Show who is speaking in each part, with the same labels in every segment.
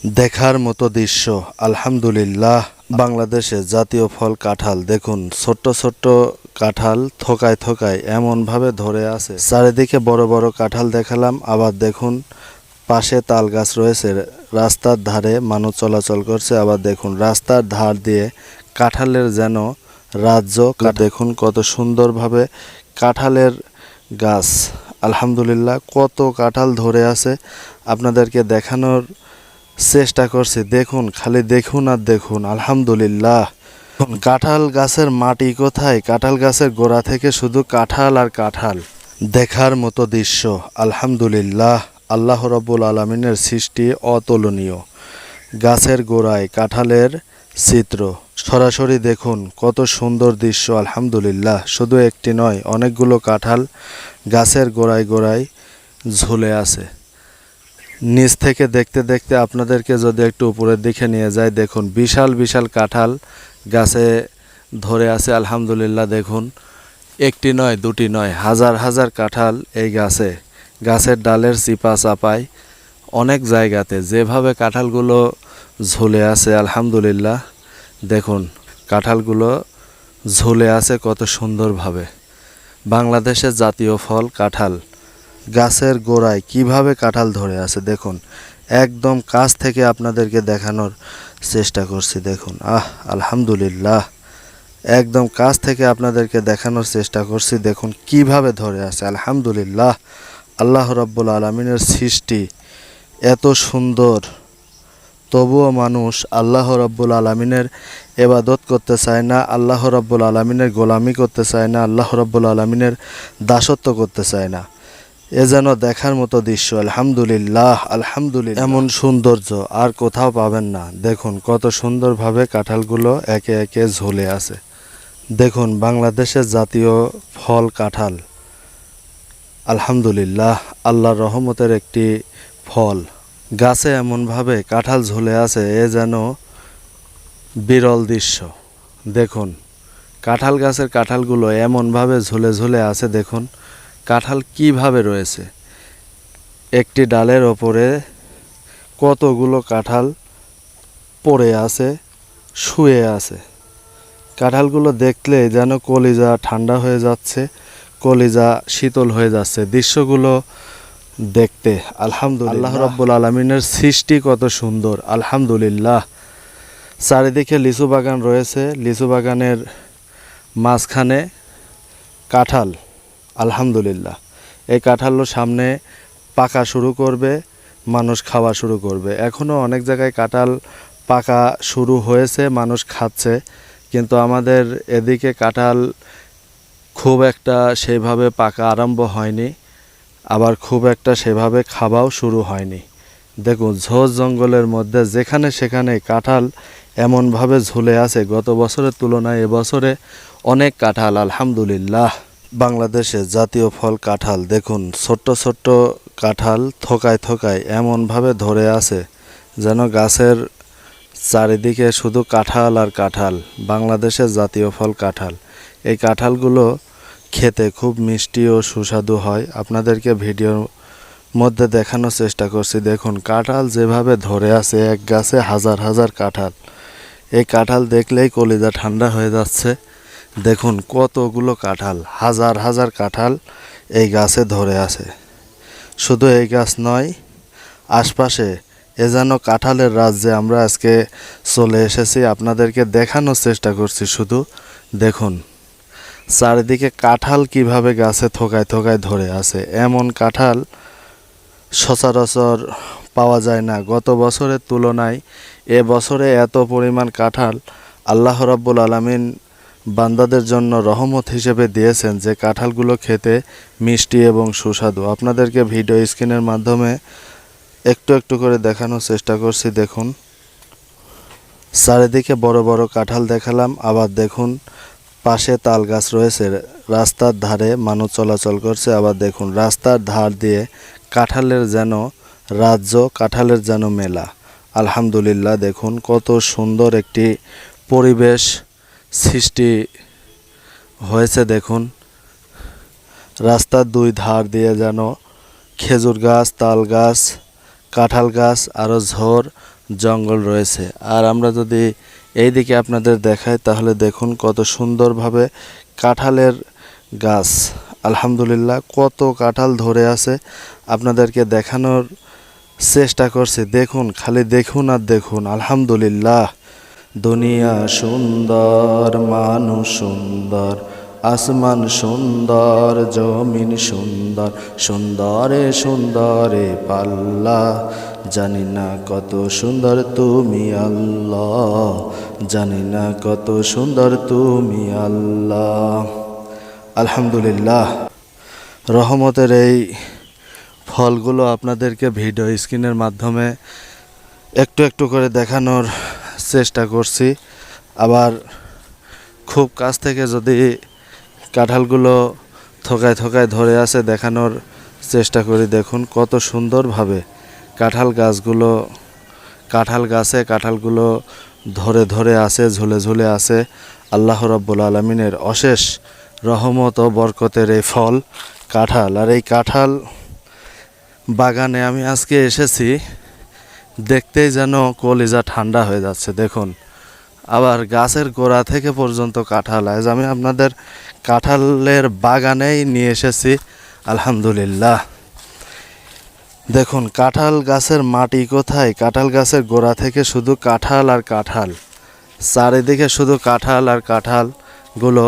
Speaker 1: দেখার মতো দৃশ্য। আলহামদুলিল্লাহ, বাংলাদেশের জাতীয় ফল কাঁঠাল। দেখুন ছোট্ট ছোট্ট কাঁঠাল থোকায় থোকায় এমনভাবে ধরে আছে। চারিদিকে বড় বড় কাঁঠাল দেখালাম, আবার দেখুন পাশে তাল গাছ রয়েছে। রাস্তার ধারে মানুষ চলাচল করছে। আবার দেখুন রাস্তার ধার দিয়ে কাঁঠালের যেন রাজ্য। দেখুন কত সুন্দরভাবে কাঁঠালের গাছ। আলহামদুলিল্লাহ, কত কাঁঠাল ধরে আছে আপনাদেরকে দেখানোর চেষ্টা করছি। দেখুন, খালি দেখুন আর দেখুন। আলহামদুলিল্লাহ, কাঁঠাল গাছের মাটি কোথায়? কাঁঠাল গাছের গোড়া থেকে শুধু কাঁঠাল আর কাঁঠাল। দেখার মতো দৃশ্য। আলহামদুলিল্লাহ, আল্লাহ রাব্বুল আলামিনের সৃষ্টি অতুলনীয়। গাছের গোড়ায় কাঁঠালের চিত্র সরাসরি দেখুন, কত সুন্দর দৃশ্য। আলহামদুলিল্লাহ, শুধু একটি নয়, অনেকগুলো কাঁঠাল গাছের গোড়ায় গোড়ায় ঝুলে আছে। নিচ থেকে দেখতে দেখতে আপনাদেরকে যদি একটু উপরের দিকে নিয়ে যায়, দেখুন বিশাল বিশাল কাঁঠাল গাছে ধরে আছে। আলহামদুলিল্লাহ, দেখুন একটি নয়, দুটি নয়, হাজার হাজার কাঁঠাল এই গাছে। গাছের ডালের চিপা চাপায় অনেক জায়গাতে যেভাবে কাঁঠালগুলো ঝুলে আছে। আলহামদুলিল্লাহ, দেখুন কাঁঠালগুলো ঝুলে আছে কত সুন্দরভাবে। বাংলাদেশের জাতীয় ফল কাঁঠাল। গাছের গোড়ায় কিভাবে কাঁঠাল ধরে আছে দেখুন, একদম কাছ থেকে আপনাদেরকে দেখানোর চেষ্টা করছি। দেখুন আলহামদুলিল্লাহ, একদম কাছ থেকে আপনাদেরকে দেখানোর চেষ্টা করছি। দেখুন কিভাবে ধরে আছে। আলহামদুলিল্লাহ, আল্লাহ রাব্বুল আলামিনের সৃষ্টি এত সুন্দর, তবুও মানুষ আল্লাহ রাব্বুল আলামিনের ইবাদত করতে চায় না, আল্লাহ রাব্বুল আলামিনের গোলামি করতে চায় না, আল্লাহ রাব্বুল আলামিনের দাসত্ব করতে চায় না। এ যেন দেখার মতো দৃশ্য। আলহামদুলিল্লাহ, আলহামদুলিল্লাহ, এমন সৌন্দর্য আর কোথাও পাবেন না। দেখুন কত সুন্দরভাবে কাঁঠালগুলো একে একে ঝুলে আছে। দেখুন বাংলাদেশের জাতীয় ফল কাঁঠাল। আলহামদুলিল্লাহ, আল্লাহর রহমতের একটি ফল। গাছে এমনভাবে কাঁঠাল ঝুলে আছে, এ যেন বিরল দৃশ্য। দেখুন কাঁঠাল গাছের কাঁঠালগুলো এমনভাবে ঝুলে ঝুলে আছে। দেখুন কাঁঠাল কিভাবে রয়েছে, একটি ডালের ওপরে কতগুলো কাঁঠাল পড়ে আছে, শুয়ে আছে। কাঁঠালগুলো দেখলে যেন কলিজা ঠান্ডা হয়ে যাচ্ছে, কলিজা শীতল হয়ে যাচ্ছে দৃশ্যগুলো দেখতে। আলহামদুলিল্লাহ, আল্লাহ রাব্বুল আলামিনের সৃষ্টি কত সুন্দর। আলহামদুলিল্লাহ, চারিদিকে লিচু বাগান রয়েছে, লিচু বাগানের মাঝখানে কাঁঠাল। আলহামদুলিল্লাহ, এই কাঁঠালও সামনে পাকা শুরু করবে, মানুষ খাওয়া শুরু করবে। এখনও অনেক জায়গায় কাঁঠাল পাকা শুরু হয়েছে, মানুষ খাচ্ছে, কিন্তু আমাদের এদিকে কাঁঠাল খুব একটা সেভাবে পাকা আরম্ভ হয়নি, আবার খুব একটা সেভাবে খাওয়াও শুরু হয়নি। দেখুন ঝোড় জঙ্গলের মধ্যে যেখানে সেখানে কাঁঠাল এমনভাবে ঝুলে আছে। গত বছরের তুলনায় এবছরে অনেক কাঁঠাল। আলহামদুলিল্লাহ, বাংলাদেশের জাতীয় ফল কাঁঠাল। দেখুন ছোট্ট ছোট্ট কাঁঠাল থোকায় থোকায় এমনভাবে ধরে আছে যেন গাছের চারিদিকে শুধু কাঁঠাল আর কাঁঠাল। বাংলাদেশের জাতীয় ফল কাঁঠাল। এই কাঁঠালগুলো খেতে খুব মিষ্টি ও সুস্বাদু হয়। আপনাদেরকে ভিডিওর মধ্যে দেখানোর চেষ্টা করছি। দেখুন কাঁঠাল যেভাবে ধরে আছে, এক গাছে হাজার হাজার কাঁঠাল। এই কাঁঠাল দেখলেই কলিজা ঠান্ডা হয়ে যাচ্ছে। দেখুন কতগুলো কাঁঠাল, হাজার হাজার কাঁঠাল এই গাছে ধরে আছে। শুধু এই গাছ নয়, আশপাশে এ যেন কাঁঠালের রাজ্যে আমরা আজকে চলে এসেছি। আপনাদেরকে দেখানোর চেষ্টা করছি শুধু। দেখুন চারিদিকে কাঁঠাল কিভাবে গাছে থোকায় থোকায় ধরে আছে। এমন কাঁঠাল সচরাচর পাওয়া যায় না। গত বছরের তুলনায় এ বছরে এত পরিমাণ কাঁঠাল আল্লাহ রাব্বুল আলামিন বান্দাদের জন্য রহমত হিসেবে দিয়েছেন, যে কাঁঠালগুলো খেতে মিষ্টি এবং সুস্বাদু। আপনাদেরকে ভিডিও স্ক্রিনের মাধ্যমে একটু একটু করে দেখানোর চেষ্টা করছি। দেখুন চারিদিকে বড় বড় কাঁঠাল দেখালাম, আবার দেখুন পাশে তাল গাছ রয়েছে। রাস্তার ধারে মানুষ চলাচল করছে। আবার দেখুন রাস্তার ধার দিয়ে কাঁঠালের যেন রাজ্য, কাঁঠালের যেন মেলা। আলহামদুলিল্লাহ, দেখুন কত সুন্দর একটি পরিবেশ সৃষ্টি হয়েছে। দেখুন রাস্তার দুই ধার দিয়ে যেন খেজুর গাছ, তাল গাছ, কাঁঠাল গাছ আরও ঝোড় জঙ্গল রয়েছে। আর আমরা যদি এই দিকে আপনাদের দেখাই তাহলে দেখুন কত সুন্দরভাবে কাঁঠালের গাছ, আলহামদুলিল্লাহ কত কাঁঠাল ধরে আছে আপনাদেরকে দেখানোর চেষ্টা করছি। দেখুন, খালি দেখুন আর দেখুন, আলহামদুলিল্লাহ। দুনিয়া সুন্দর, মানুষ সুন্দর, আসমান সুন্দর, জমিন সুন্দর, সুন্দরে সুন্দরে পাল্লা, জানি না কত সুন্দর তুমি আল্লাহ, জানি না কত সুন্দর তুমি আল্লাহ। আলহামদুলিল্লাহ, রহমতের এই ফলগুলো আপনাদেরকে ভিডিও স্ক্রিনের মাধ্যমে একটু একটু করে দেখানোর চেষ্টা করছি। আবার খুব কাছ থেকে যদি কাঁঠালগুলো থোকায় থোকায় ধরে আছে দেখানোর চেষ্টা করি। দেখুন কত সুন্দরভাবে কাঁঠাল গাছে কাঁঠালগুলো ধরে ধরে আছে, ঝুলে ঝুলে আছে। আল্লাহ রাব্বুল আলামিনের অশেষ রহমত ও বরকতের এই ফল কাঁঠাল। আর এই কাঁঠাল বাগানে আমি আজকে এসেছি, দেখতেই যেন কলিজা ঠান্ডা হয়ে যাচ্ছে। দেখুন, আবার গাছের গোড়া থেকে পর্যন্ত কাঁঠাল। আজ আমি আপনাদের কাঁঠালের বাগানেই নিয়ে এসেছি, আলহামদুলিল্লাহ। দেখুন কাঁঠাল গাছের মাটি কোথায়, কাঁঠাল গাছের গোড়া থেকে শুধু কাঁঠাল আর কাঁঠাল, চারিদিকে শুধু কাঁঠাল আর কাঁঠালগুলো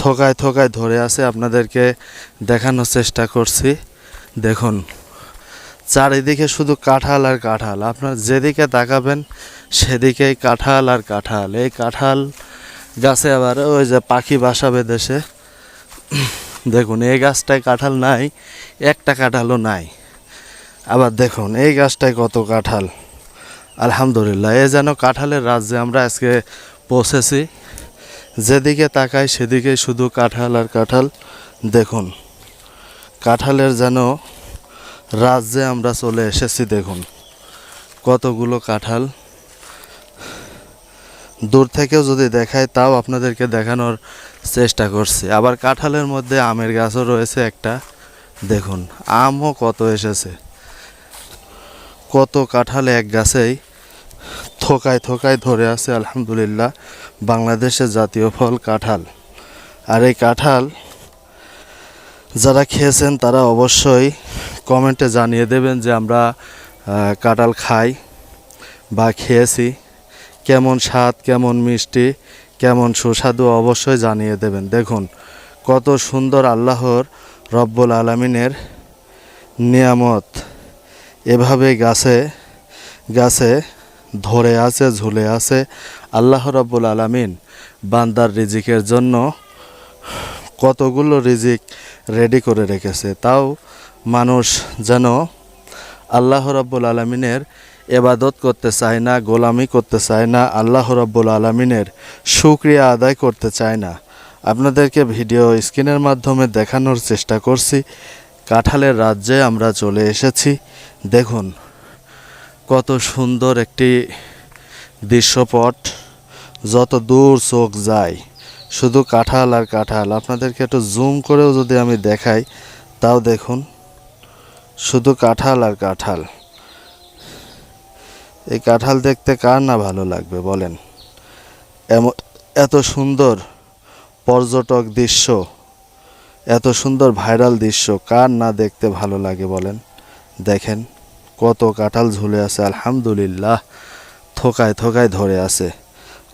Speaker 1: থোকায় থোকায় ধরে আছে। আপনাদেরকে দেখানোর চেষ্টা করছি। দেখুন চারিদিকে শুধু কাঁঠাল আর কাঁঠাল, আপনার যেদিকে তাকাবেন সেদিকেই কাঁঠাল আর কাঁঠাল। এই কাঁঠাল গাছে আবার ওই যে পাখি বাসা বেঁধেছে। দেখুন এই গাছটায় কাঁঠাল নাই, একটা কাঁঠালও নাই। আবার দেখুন এই গাছটায় কত কাঁঠাল, আলহামদুলিল্লাহ। এ যেন কাঁঠালের রাজ্যে আমরা আজকে পৌঁছেছি। যেদিকে তাকাই সেদিকে শুধু কাঁঠাল আর কাঁঠাল। দেখুন কাঁঠালের যেন রাজ্যে আমরা চলে এসেছি। দেখুন কতগুলো কাঁঠাল, দূর থেকেও যদি দেখায় তাও আপনাদেরকে দেখানোর চেষ্টা করছি। আবার কাঁঠালের মধ্যে আমের গাছও রয়েছে একটা। দেখুন আমও কত এসেছে, কত কাঁঠাল এক গাছেই থোকায় থোকায় ধরে আছে। আলহামদুলিল্লাহ, বাংলাদেশের জাতীয় ফল কাঁঠাল। আর এই কাঁঠাল যারা খেয়েছেন তারা অবশ্যই কমেন্টে জানিয়ে দেবেন যে আমরা কাঁঠাল খাই বা খেয়েছি, কেমন স্বাদ, কেমন মিষ্টি, কেমন সুস্বাদু অবশ্যই জানিয়ে দেবেন। দেখুন কত সুন্দর আল্লাহর রব্বুল আলামিনের নিয়ামত, এভাবে গাছে গাছে ধরে আছে, ঝুলে আছে। আল্লাহ রব্বুল আলামিন বান্দার রিজিকের জন্য কতগুলো রিজিক রেডি করে রেখেছে। তাও মানুষ যেন আল্লাহ রাব্বুল আলামিনের ইবাদত করতে চায় না, গোলামি করতে চায় না, আল্লাহ রাব্বুল আলামিনের শুকরিয়া আদায় করতে চায় না। আপনাদেরকে ভিডিও স্ক্রিনের মাধ্যমে দেখানোর চেষ্টা করছি। কাঁঠালের রাজ্যে আমরা চলে এসেছি। দেখুন কত সুন্দর একটি দৃশ্যপট, যত দূর চোখ যায় শুধু কাঁঠাল আর কাঁঠাল। আপনাদেরকে একটু জুম করেও যদি আমি দেখাই তাও দেখুন শুধু কাঁঠাল আর কাঁঠাল। এই কাঁঠাল দেখতে কার না ভালো লাগবে বলেন? এত সুন্দর পর্যটক দৃশ্য, এত সুন্দর ভাইরাল দৃশ্য কার না দেখতে ভালো লাগে বলেন? দেখেন কত কাঁঠাল ঝুলে আছে, আলহামদুলিল্লাহ থোকায় থোকায় ধরে আছে।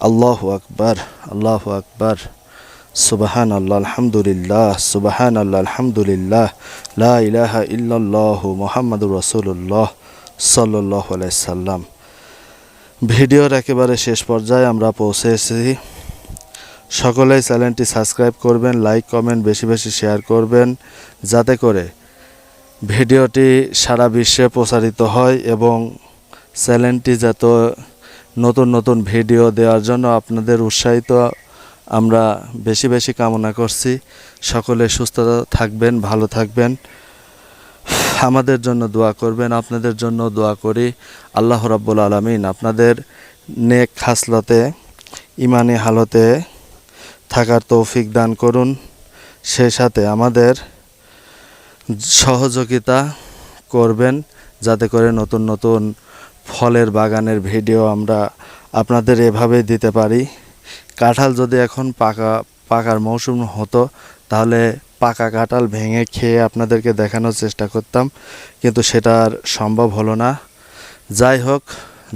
Speaker 1: আল্লাহু আকবার, আল্লাহু আকবার, সুবহান আল্লাহ, আলহামদুলিল্লাহ, সুবহান আল্লাহ, আলহামদুলিল্লাহ, লা ইলাহা ইল্লাল্লাহু মুহাম্মাদুর রাসূলুল্লাহ সাল্লাল্লাহু আলাইহি সাল্লাম। ভিডিওর একেবারে শেষ পর্যায়ে আমরা পৌঁছে এসেছি। সকলেই চ্যানেলটি সাবস্ক্রাইব করবেন, লাইক কমেন্ট বেশি বেশি শেয়ার করবেন, যাতে করে ভিডিওটি সারা বিশ্বে প্রচারিত হয় এবং চ্যানেলটি যত নতুন নতুন ভিডিও দেওয়ার জন্য আপনাদের উৎসাহিত আমরা বেশি বেশি কামনা করছি। সকলে সুস্থ থাকবেন, ভালো থাকবেন, আমাদের জন্য দোয়া করবেন, আপনাদের জন্য দোয়া করি। আল্লাহ রাব্বুল আলামিন আপনাদের নেক খাসলতে, ইমানি হালতে থাকার তৌফিক দান করুন। সেই সাথে আমাদের সহযোগিতা করবেন যাতে করে নতুন নতুন ফলের বাগানের ভিডিও আমরা আপনাদের এভাবে দিতে পারি। কাঁঠাল যদি এখন পাকার মৌসুম হতো তাহলে পাকা কাঁঠাল ভেঙে খেয়ে আপনাদেরকে দেখানোর চেষ্টা করতাম, কিন্তু সেটা আর সম্ভব হলো না। যাই হোক,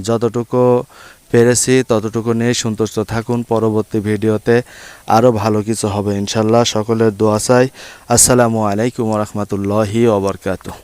Speaker 1: যতটুকু পেরেছি ততটুকু নিয়ে সন্তুষ্ট থাকুন। পরবর্তী ভিডিওতে আরও ভালো কিছু হবে ইনশাল্লাহ। সকলের দোয়া চাই। আসসালামু আলাইকুম ওয়া রাহমাতুল্লাহি ওয়া বারাকাতুহু।